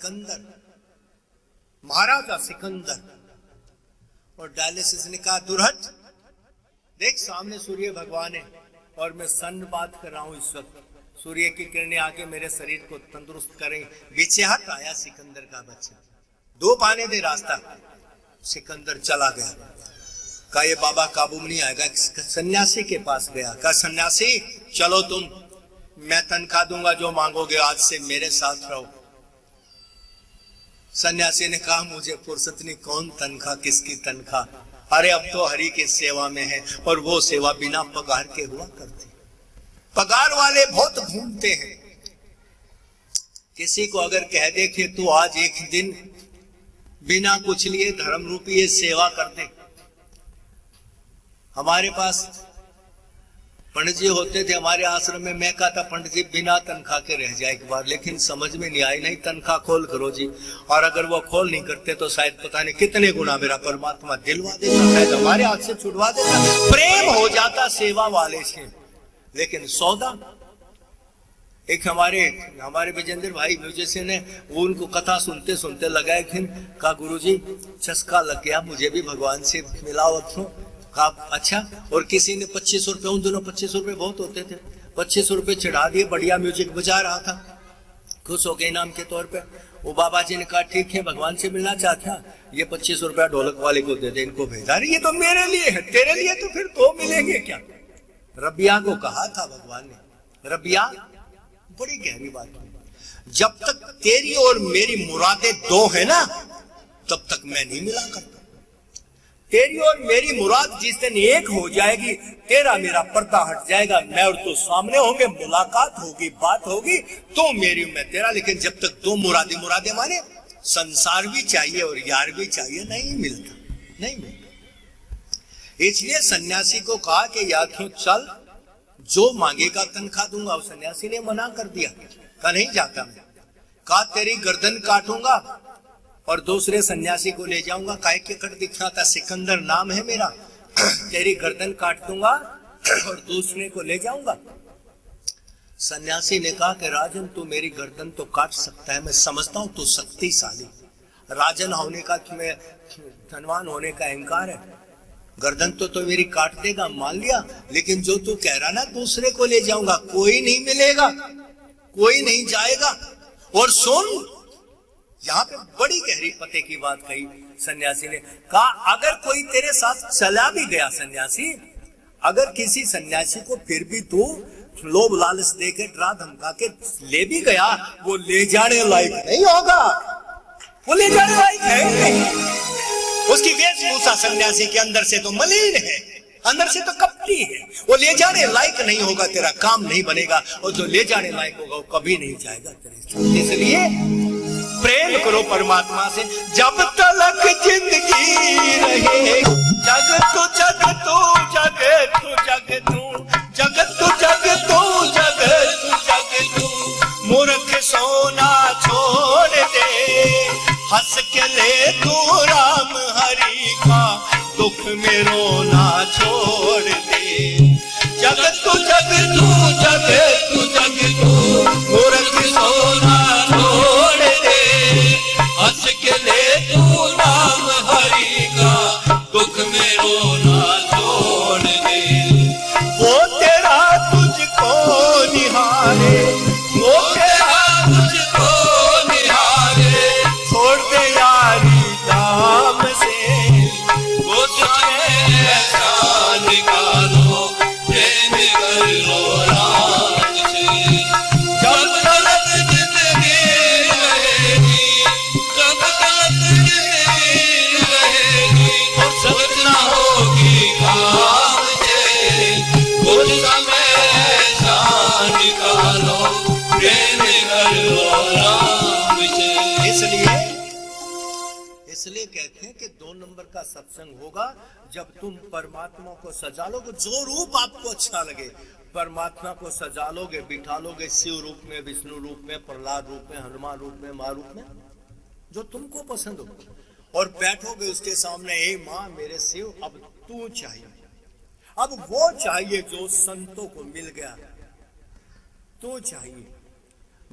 सिकंदर, महाराजा सिकंदर। और डायलिसिस ने कहा दुर्हट, देख सामने सूर्य भगवान है और मैं सन बात कर रहा हूं इस वक्त, सूर्य की किरणें आके मेरे शरीर को तंदुरुस्त करें। बेचैहत आया सिकंदर का बच्चा, 2 पाने दे रास्ता। सिकंदर चला गया, कहा ये बाबा काबू में नहीं आएगा। सन्यासी के पास गया, कहा सन्यासी चलो तुम, मैं तनख्वाह दूंगा जो मांगोगे, आज से मेरे साथ रहो। सन्यासी ने कहा मुझे फुर्सत नहीं, कौन तनख्वाह, किसकी तनख्वाह, अरे अब तो हरि की सेवा में है और वो सेवा बिना पगार के हुआ करती। पगार वाले बहुत घूमते हैं। किसी को अगर कह दे कि तू आज एक दिन बिना कुछ लिए धर्म रूपी ये सेवा कर दे। हमारे पास पंडित जी होते थे हमारे आश्रम में, मैं कहा था पंडित जी बिना तनख्वाह के रह जाए एक बार, लेकिन समझ में नहीं आई, नहीं तनख्वाह खोल करो जी। और अगर वो खोल नहीं करते तो शायद पता नहीं कितने गुना मेरा परमात्मा दिलवा देता, शायद हमारे हाथ से छुड़वा देता, प्रेम हो जाता सेवा वाले से। लेकिन सौदा, एक हमारे विजेंद्र भाई म्यूजिशियन है, वो उनको कथा सुनते सुनते लगाए, कहा गुरुजी चस्का लग गया, मुझे भी भगवान से मिलावट हो। कहा अच्छा, और किसी ने 2500 रुपए, उन दिनों 2500 रुपए बहुत होते थे, 2500 रुपए चढ़ा दिए, बढ़िया म्यूजिक बजा रहा था, खुश हो गए इनाम के तौर पे। वो बाबा जी ने कहा ठीक है भगवान से मिलना चाहता, ये 2500 रुपया ढोलक वाले को दे दे, इनको भेजा। अरे ये तो मेरे लिए है, तेरे लिए तो फिर 2 मिलेंगे क्या। रबिया को कहा था भगवान ने, रबिया बड़ी गहरी बात है, जब तक तेरी और मेरी मुरादें 2 है ना तब तक मैं नहीं मिला करता। तेरी और मेरी मुराद जिस दिन एक हो जाएगी, तेरा मेरा पर्दा हट जाएगा, मैं और तू सामने होंगे, मुलाकात होगी, बात होगी, तो मेरी मैं तेरा। लेकिन जब तक 2 मुरादे माने संसार भी चाहिए और यार भी चाहिए, नहीं मिलता, नहीं मिलता। इसलिए सन्यासी को कहा कि या तो चल जो मांगेगा तनख्वाह दूंगा। और सन्यासी ने मना कर दिया, कहा नहीं जाता मैं। कहा तेरी गर्दन काटूंगा और दूसरे सन्यासी को ले जाऊंगा, काय के कट दिखा था, सिकंदर नाम है मेरा, तेरी गर्दन काट दूंगा और दूसरे को ले जाऊंगा। सन्यासी ने कहा कि राजन तू मेरी गर्दन तो काट सकता है, मैं समझता हूं तू शक्तिशाली, राजन होने का, तुम्हें धनवान होने का अहंकार है, गर्दन तो मेरी काट देगा, मान लिया, लेकिन जो तू कह रहा ना दूसरे को ले जाऊंगा, कोई नहीं मिलेगा, कोई नहीं जाएगा। और सुन, यहाँ पे बड़ी गहरी पते की बात कही सन्यासी ने। कहा अगर कोई तेरे साथ चला भी गया सन्यासी, अगर किसी सन्यासी को फिर भी तू लोभ लालच देके डरा धमका के ले भी गया, वो ले जाने लायक नहीं होगा, वो ले जाने लायक है नहीं। उसकी वेशभूषा सन्यासी के अंदर से तो मलिन है, अंदर से तो कपटी है, वो ले जाने लायक नहीं होगा, तेरा काम नहीं बनेगा, और जो ले जाने लायक होगा वो कभी नहीं जाएगा तेरे साथ। इसलिए प्रेम करो परमात्मा से, जब तक जिंदगी रहे, जग तू जग तू जग तू जग तू जग तू जग तू जग तू जग तू, मूर्ख सोना छोड़ दे, हंस के ले तू राम हरि का, दुख में रोना छोड़ दे। जग तू जग तू जग तू जग तू, मूर्ख सोना छोड़ दे, हंस के ले तू राम हरि का, दुख में रोना छोड़ दे। वो तेरा तुझको निहारे, वो तेरा तुझको निहारे, छोड़ दे यारी दाम से, वो तुझे ऐसा निकालो, प्रेम कर लो राम से। जब तक जिंदगी रहेगी, जब तक जिंदगी रहेगी, सपना होगी काम से, कुछ समय ऐसा निकालो, प्रेम कर लो राम से। इसलिए कहते हैं कि 2 नंबर का सत्संग होगा जब तुम परमात्मा को सजा लोगे, जो रूप आपको अच्छा लगे, परमात्मा को सजा लोगे, बिठा लोगे, शिव रूप में, विष्णु रूप में, प्रहलाद रूप में, हनुमान रूप में, मां रूप में, जो तुमको पसंद हो, और बैठोगे उसके सामने, हे मां मेरे शिव अब तू चाहिए, अब वो चाहिए जो संतों को मिल गया, तू चाहिए।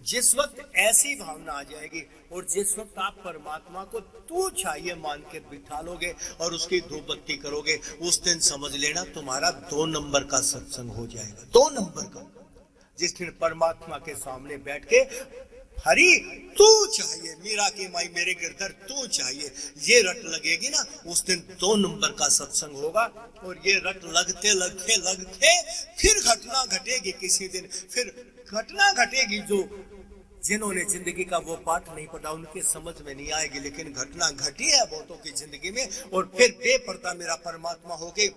जिस वक्त ऐसी भावना आ जाएगी और जिस वक्त आप परमात्मा को तू चाहिए मान के बिठा लोगे और उसकी धूप बत्ती करोगे, उस दिन समझ लेना तुम्हारा 2 नंबर का सत्संग हो जाएगा, 2 नंबर का। जिस दिन परमात्मा के सामने बैठ के हरि तू चाहिए, मीरा की माई मेरे गिरधर तू चाहिए, ये रट लगेगी ना, उस दिन 2 नंबर का सत्संग होगा। और ये रट लगते लगते लगते फिर घटना घटेगी किसी दिन, फिर घटना घटेगी जो जिन्होंने जिंदगी का वो पाठ नहीं पढ़ा उनके समझ में नहीं आएगी, लेकिन घटना घटी है बहुतों की जिंदगी में। और फिर बेपर्दा मेरा परमात्मा होके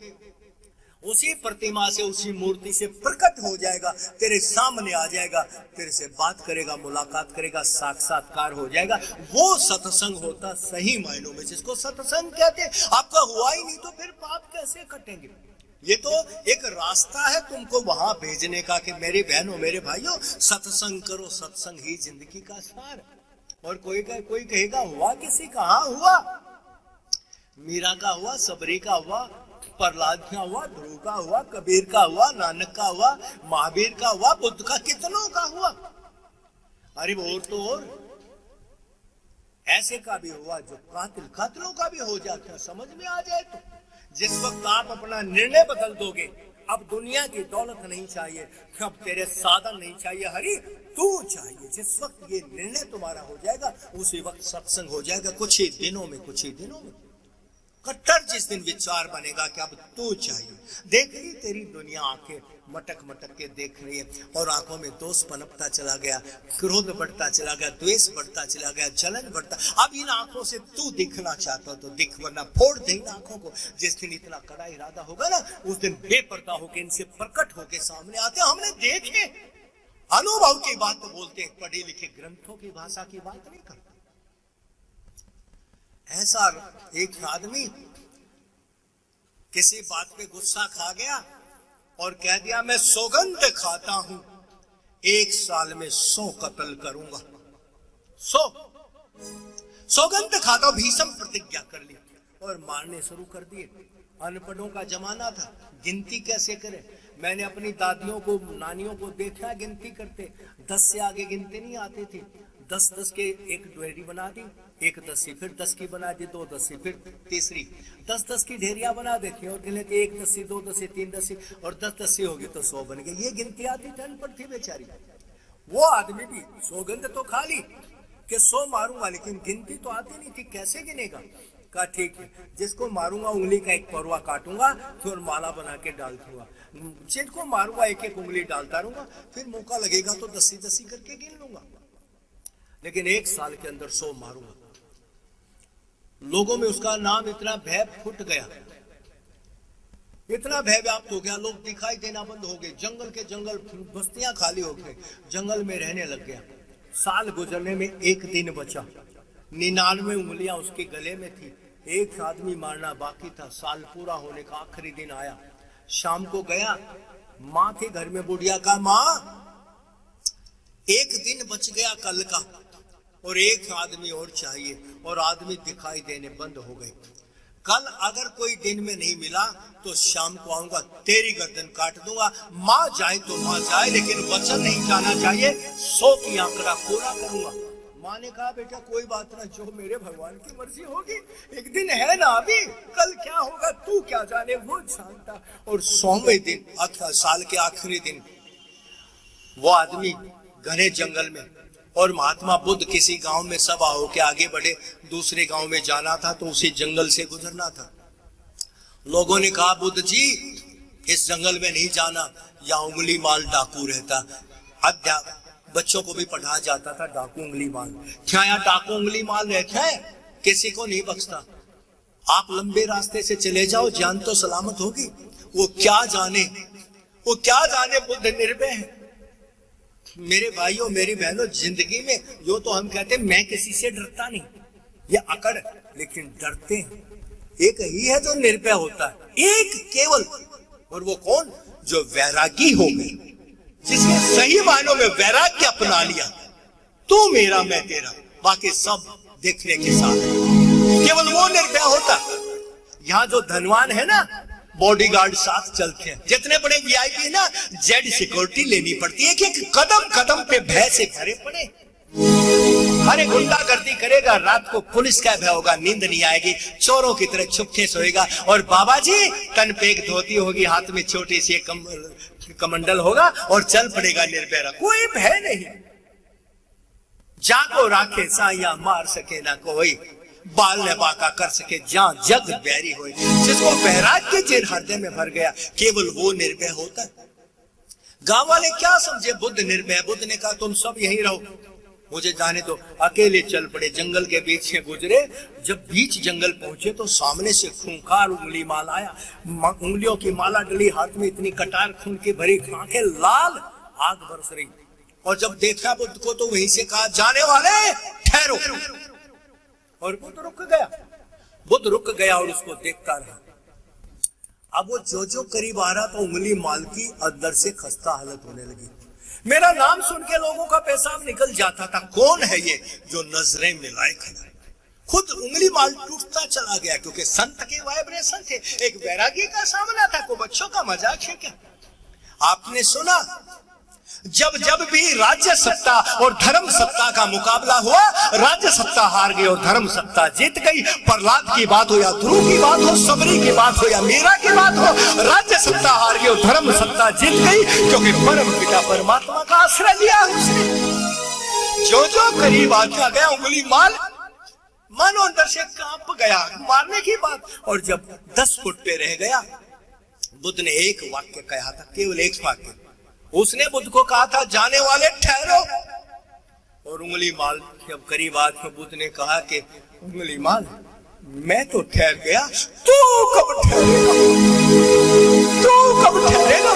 उसी प्रतिमा से, उसी मूर्ति से प्रकट हो जाएगा, तेरे सामने आ जाएगा, तेरे से बात करेगा, मुलाकात करेगा, साक्षात्कार हो जाएगा। वो सत्संग होता सही मायनों में जिसको सत्संग कहते हैं। आपका हुआ ही नहीं तो फिर पाप कैसे कटेंगे? ये तो एक रास्ता है तुमको वहां भेजने का कि मेरे बहनों मेरे भाइयों सत्संग करो, सत्संग ही जिंदगी का सार। और कोई कहेगा हुआ किसी का? हाँ हुआ, मीरा का हुआ, सबरी का हुआ, प्रहलाद का हुआ, ध्रुव का हुआ, कबीर का हुआ, नानक का हुआ, महावीर का हुआ, बुद्ध का, कितनों का हुआ। अरे और तो और ऐसे का भी हुआ जो कातिलों का भी हो जाता है, समझ में आ जाए तो। जिस वक्त आप अपना निर्णय बदल दोगे, अब दुनिया की दौलत नहीं चाहिए, अब तेरे साधन नहीं चाहिए, हरि तू चाहिए, जिस वक्त ये निर्णय तुम्हारा हो जाएगा उसी वक्त सत्संग हो जाएगा। कुछ ही दिनों में कट्टर जिस दिन विचार बनेगा कि अब तू चाहिए। देख रही तेरी दुनिया आंखें मटक मटक के देख रही है और आंखों में दोष पनपता चला गया, क्रोध बढ़ता चला गया, द्वेष बढ़ता चला गया, जलन बढ़ता। अब इन आंखों से तू दिखना चाहता तो दिख, वरना फोड़ दे इन आंखों को। जिस दिन इतना कड़ा इरादा होगा ना, उस दिन बेपर्दा होके इनसे प्रकट होके सामने आते। हमने देखे, अनुभव की बात बोलते, पढ़े लिखे ग्रंथों की भाषा की बात नहीं करते। ऐसा एक आदमी किसी बात पे गुस्सा खा गया और कह दिया मैं सौगंध खाता हूं 1 साल में 100 कत्ल करूंगा। 100 सौगंध खाता, भीषम प्रतिज्ञा कर ली और मारने शुरू कर दिए। अनपढ़ों का जमाना था, गिनती कैसे करें? मैंने अपनी दादियों को, नानियों को देखा गिनती करते, 10 से आगे गिनती नहीं आती थी। 10 के एक ढेरी बना दी, 1 10 फिर 10 की बना दी, 2 10 फिर तीसरी, 10 की ढेरियां बना देती और गिन लेते 1 10 2 10 3 10 और 10 10 होगी तो 100 बन गए। ये गिनती आती थी, अनपढ़ थी बेचारी। वो आदमी भी सौगंध तो खा ली कि 100 मारूंगा, लेकिन गिनती तो आती नहीं थी, कैसे गिनेगा? कहा ठीक है, जिसको मारूंगा उंगली का एक पौरवा काटूंगा, फिर माला बना के डाल दूंगा। जिसको मारूंगा 1 उंगली डालता रहूंगा, फिर मौका लगेगा तो 10 करके गिन लूंगा, लेकिन 1 साल के अंदर 100 मारूंगा। लोगों में उसका नाम इतना भय फुट गया, इतना भय व्याप्त हो गया, लोग दिखाई देना बंद हो गए, जंगल के जंगल, बस्तियां खाली हो गई, जंगल में रहने लग गया। साल गुजरने में 1 दिन बचा, 99 उंगलियां उसके गले में थी, 1 आदमी मारना बाकी था। साल पूरा होने का आखिरी दिन आया, शाम को गया, माँ थी घर में, बुढ़िया का माँ 1 दिन बच गया कल का और 1 आदमी और चाहिए, और आदमी दिखाई देने बंद हो गए। कल अगर कोई दिन में नहीं मिला तो शाम को आऊंगा, तेरी गर्दन काट दूंगा। माँ जाए तो माँ जाए, लेकिन वचन नहीं जाना चाहिए, 100 की आंकड़ा पूरा करूंगा। माँ ने कहा बेटा कोई बात ना, जो मेरे भगवान की मर्जी होगी, एक दिन है ना अभी, कल क्या होगा तू क्या जाने, वो जानता। और 100वें दिन, साल के आखिरी दिन, वो आदमी घने जंगल में, और महात्मा बुद्ध किसी गांव में सभा होके आगे बढ़े, दूसरे गांव में जाना था तो उसी जंगल से गुजरना था। लोगों ने कहा बुद्ध जी इस जंगल में नहीं जाना, या उंगली माल डाकू रहता। बच्चों को भी पढ़ाया जाता था डाकू उंगली माल। क्या यहाँ डाकू उंगली माल रहता है? किसी को नहीं बख्शता। आप लंबे रास्ते से चले जाओ, जान तो सलामत होगी। वो क्या जाने बुद्ध निर्भय है। मेरे भाइयों मेरी बहनों, जिंदगी में जो तो हम कहते हैं मैं किसी से डरता नहीं, ये अकड़, लेकिन डरते हैं एक ही है जो निर्भय होता है, एक केवल, और वो कौन? जो वैरागी हो गए, जिसने सही मायनों में वैराग्य अपना लिया। तू मेरा मैं तेरा, बाकी सब देखने के साथ, केवल वो निर्भय होता। यहाँ जो धनवान है ना, बॉडीगार्ड साथ चलते हैं। जितने बड़े वीआईपी ना, जेड सिक्योरिटी लेनी पड़ती है कि कदम कदम पे भय से भरे पड़े। अरे गुंडागर्दी करेगा, रात को पुलिस का भय होगा, नींद नहीं आएगी, चोरों की तरह चुपके सोएगा। और बाबा जी तन पे एक धोती होगी, हाथ में छोटी सी कमंडल होगा और चल पड़ेगा निर्भय, कोई भय नहीं। जाको राखे साया मार सके ना कोई, बाल ने बाका कर सके जहां जग बैरी होए। जिसको बैराग के चिर हृदय में भर गया, केवल वो निर्भय होता है। गांव वाले क्या समझे, बुद्ध निर्भय। बुद्ध ने कहा तुम सब यहीं रहो, मुझे जाने दो। अकेले चल पड़े, जंगल के बीच से गुजरे। जब बीच जंगल पहुंचे तो सामने से खूंखार उंगली माल आया, उंगलियों की माला डली, हाथ में इतनी कटार खून की भरी, आंखें लाल, आग बरस रही। और जब देखा बुद्ध को तो वहीं से कहा जाने वाले ठहरो। और बुद्ध रुक गया। बुद्ध रुक गया और उसको देखता रहा। अब वो जो जो करीब आ रहा तो उंगली माल की अंदर से खस्ता हालत होने लगी। मेरा नाम सुन के लोगों का पेशाब निकल जाता था। कौन है ये जो नजरें मिलाए खड़ा? खुद उंगली माल टूटता चला गया, क्योंकि संत के वाइब्रेशन थे। एक वैरागी का सामना था, को बच्चों का मजाक है क्या? आपने सुना जब जब भी राज्य सत्ता और धर्म सत्ता का मुकाबला हुआ, राज्य सत्ता हार गई और धर्म सत्ता जीत गई। प्रहलाद की बात हो या ध्रुव की बात हो, सबरी की बात हो या मीरा की बात हो, राज्य सत्ता हार गई और धर्म सत्ता जीत गई, क्योंकि परम पिता परमात्मा का आश्रय लिया उसने। जो जो करीब आता गया उंगली माल, मन अंदर से कांप गया, मारने की बात। और जब 10 फुट पे रह गया, बुद्ध ने एक वाक्य कहा था, केवल एक वाक्य। उसने बुद्ध को कहा था जाने वाले ठहरो। और उंगली माल जब करीब आज में बुद्ध ने कहा कि उंगली माल मैं तो ठहर गया, तू कब ठहरेगा? तू कब ठहरेगा?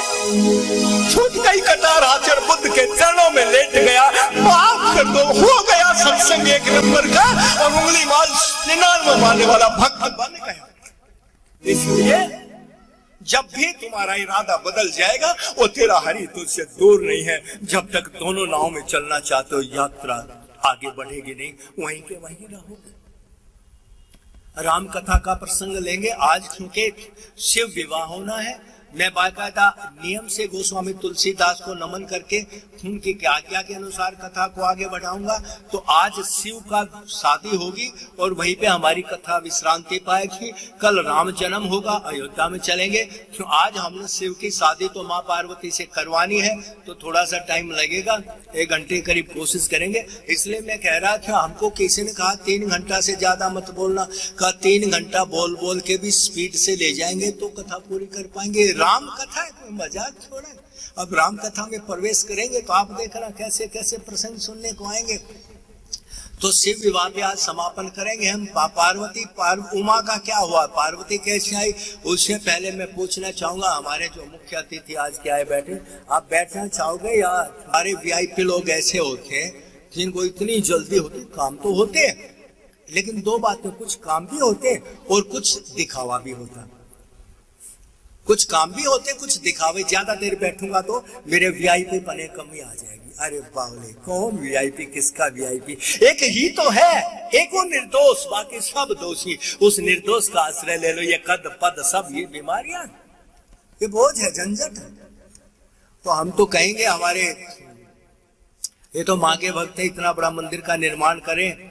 छूट गई कटार, आचर बुद्ध के चरणों में लेट गया, माफ कर दो, हो गया सत्संग एक नंबर का। और उंगली माल 99 मारने वाला भक्त बन गया। इसलिए जब भी तुम्हारा इरादा बदल जाएगा, वो तेरा हरि तुझसे दूर नहीं है। जब तक दोनों नाव में चलना चाहते हो, यात्रा आगे बढ़ेगी नहीं, वहीं के वहीं रहोगे। राम कथा का प्रसंग लेंगे आज, क्योंकि शिव विवाह होना है। मैं बाकायदा नियम से गोस्वामी तुलसीदास को नमन करके उनकी आज्ञा के अनुसार कथा को आगे बढ़ाऊंगा। तो आज शिव का शादी होगी और वहीं पे हमारी कथा विश्रांति पाएगी। कल राम जन्म होगा, अयोध्या में चलेंगे। क्यों आज हमने शिव की शादी तो माँ पार्वती से करवानी है, तो थोड़ा सा टाइम लगेगा, 1 घंटे करीब कोशिश करेंगे। इसलिए मैं कह रहा था, हमको किसी ने कहा 3 घंटा से ज्यादा मत बोलना। कहा 3 घंटा बोल बोल के भी स्पीड से ले जाएंगे तो कथा पूरी कर पाएंगे। राम कथा है, कोई मजाक छोड़ा। अब राम कथा में प्रवेश करेंगे तो आप देखना कैसे कैसे प्रसंग सुनने को आएंगे। तो शिव विवाह पे आज समापन करेंगे हम। पार्वती उमा का क्या हुआ, पार्वती कैसे आई? उससे पहले मैं पूछना चाहूंगा, हमारे जो मुख्य अतिथि आज के आए बैठे, आप बैठना चाहोगे? या हमारे वीआईपी लोग ऐसे होते हैं जिनको इतनी जल्दी होती, काम तो होते हैं लेकिन 2 बातें, कुछ काम भी होते और कुछ दिखावा भी होता। कुछ काम भी होते, कुछ दिखावे। ज्यादा देर बैठूंगा तो मेरे वीआईपी पने कमी आ जाएगी। अरे बावले, कौन वीआईपी, किसका वीआईपी? एक ही तो है, एक वो निर्दोष, बाकी सब दोषी। उस निर्दोष का आश्रय ले लो। ये कद पद सब ये बीमारियां, ये बोझ है, झंझट है। तो हम तो कहेंगे हमारे ये तो माँ के भक्त है, इतना बड़ा मंदिर का निर्माण करें,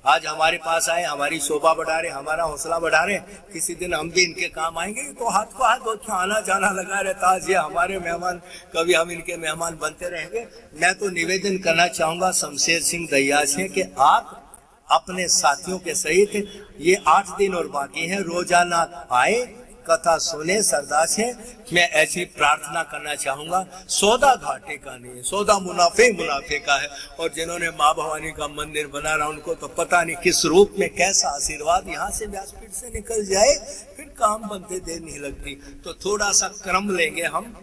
आज हमारे पास आए, हमारी शोभा बढ़ा रहे, हमारा हौसला बढ़ा रहे। किसी दिन हम भी इनके काम आएंगे। तो हाथ को हाथ बहुत आना जाना लगा रहता। आज ये हमारे मेहमान, कभी हम इनके मेहमान बनते रहेंगे। मैं तो निवेदन करना चाहूंगा शमशेर सिंह दहिया से कि आप अपने साथियों के सहित ये 8 दिन और बाकी है, रोजाना आए, कथा सुने, श्रद्धा से। मैं ऐसी प्रार्थना करना चाहूंगा, सौदा घाटे का नहीं है, सौदा मुनाफे का है। और जिन्होंने माँ भवानी का मंदिर बना रहा, उनको तो पता नहीं किस रूप में कैसा आशीर्वाद यहाँ से व्यासपीठ से निकल जाए, फिर काम बनते देर नहीं लगती। तो थोड़ा सा क्रम लेंगे हम।